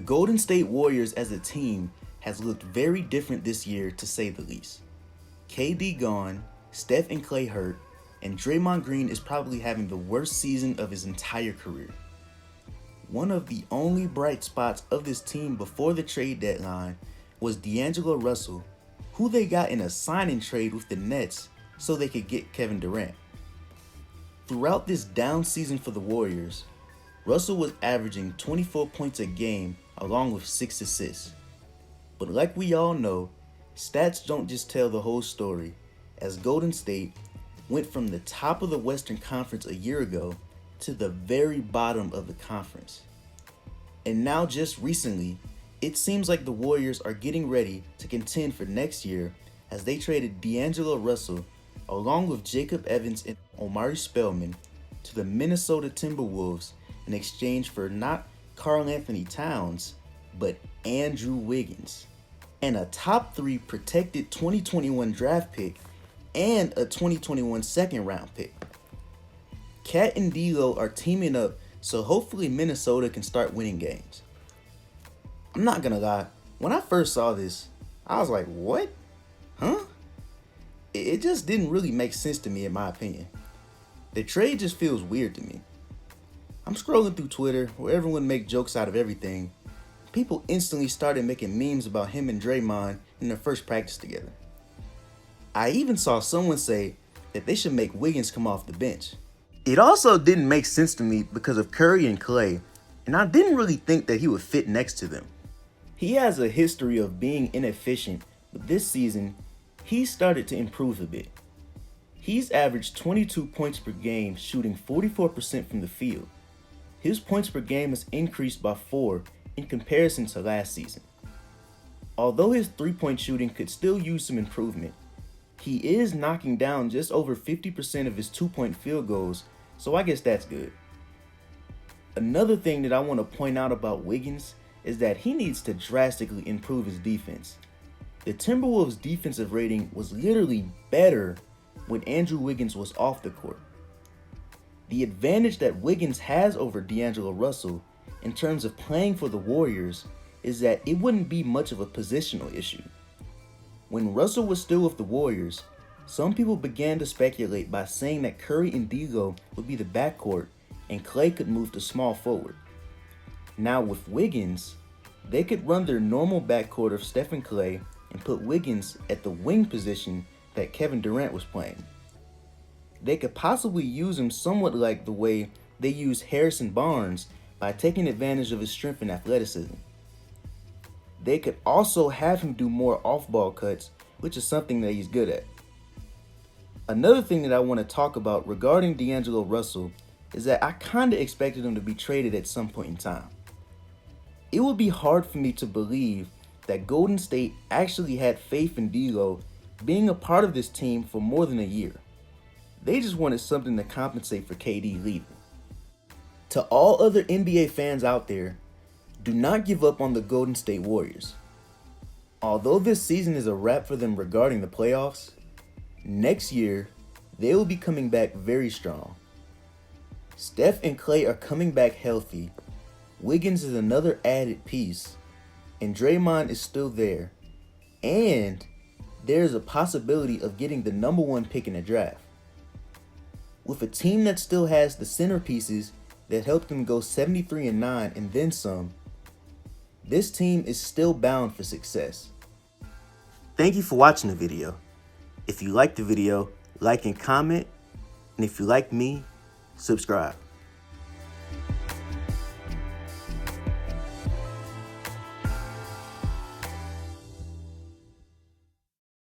Golden State Warriors as a team has looked very different this year, to say the least. KD gone, Steph and Klay hurt, and Draymond Green is probably having the worst season of his entire career. One of the only bright spots of this team before the trade deadline was D'Angelo Russell, who they got in a signing trade with the Nets so they could get Kevin Durant. Throughout this down season for the Warriors, Russell was averaging 24 points a game along with 6 assists. But like we all know, stats don't just tell the whole story, as Golden State went from the top of the Western Conference a year ago to the very bottom of the conference. And now just recently, it seems like the Warriors are getting ready to contend for next year as they traded D'Angelo Russell along with Jacob Evans and Omari Spellman to the Minnesota Timberwolves in exchange for not Karl Anthony Towns, but Andrew Wiggins, and a top 3 protected 2021 draft pick and a 2021 second round pick. Cat and D'Lo are teaming up, so hopefully Minnesota can start winning games. I'm not gonna lie, when I first saw this, I was like, what? Huh? It just didn't really make sense to me, in my opinion. The trade just feels weird to me. I'm scrolling through Twitter where everyone makes jokes out of everything. People instantly started making memes about him and Draymond in their first practice together. I even saw someone say that they should make Wiggins come off the bench. It also didn't make sense to me because of Curry and Klay, and I didn't really think that he would fit next to them. He has a history of being inefficient, but this season, he's started to improve a bit. He's averaged 22 points per game, shooting 44% from the field. His points per game has increased by 4 in comparison to last season. Although his three-point shooting could still use some improvement, he is knocking down just over 50% of his 2-point field goals, so I guess that's good. Another thing that I want to point out about Wiggins is that he needs to drastically improve his defense. The Timberwolves' defensive rating was literally better when Andrew Wiggins was off the court. The advantage that Wiggins has over D'Angelo Russell in terms of playing for the Warriors is that it wouldn't be much of a positional issue. When Russell was still with the Warriors, some people began to speculate by saying that Curry and D'Lo would be the backcourt and Klay could move to small forward. Now with Wiggins, they could run their normal backcourt of Steph and Klay and put Wiggins at the wing position that Kevin Durant was playing. They could possibly use him somewhat like the way they use Harrison Barnes by taking advantage of his strength and athleticism. They could also have him do more off-ball cuts, which is something that he's good at. Another thing that I want to talk about regarding D'Angelo Russell is that I kind of expected him to be traded at some point in time. It would be hard for me to believe that Golden State actually had faith in D'Lo being a part of this team for more than a year. They just wanted something to compensate for KD leaving. To all other NBA fans out there, do not give up on the Golden State Warriors. Although this season is a wrap for them regarding the playoffs, next year they will be coming back very strong. Steph and Klay are coming back healthy, Wiggins is another added piece, and Draymond is still there, and there is a possibility of getting the number 1 pick in the draft. With a team that still has the centerpieces that helped them go 73-9 and then some, this team is still bound for success. Thank you for watching the video. If you liked the video, like and comment, and if you like me, subscribe.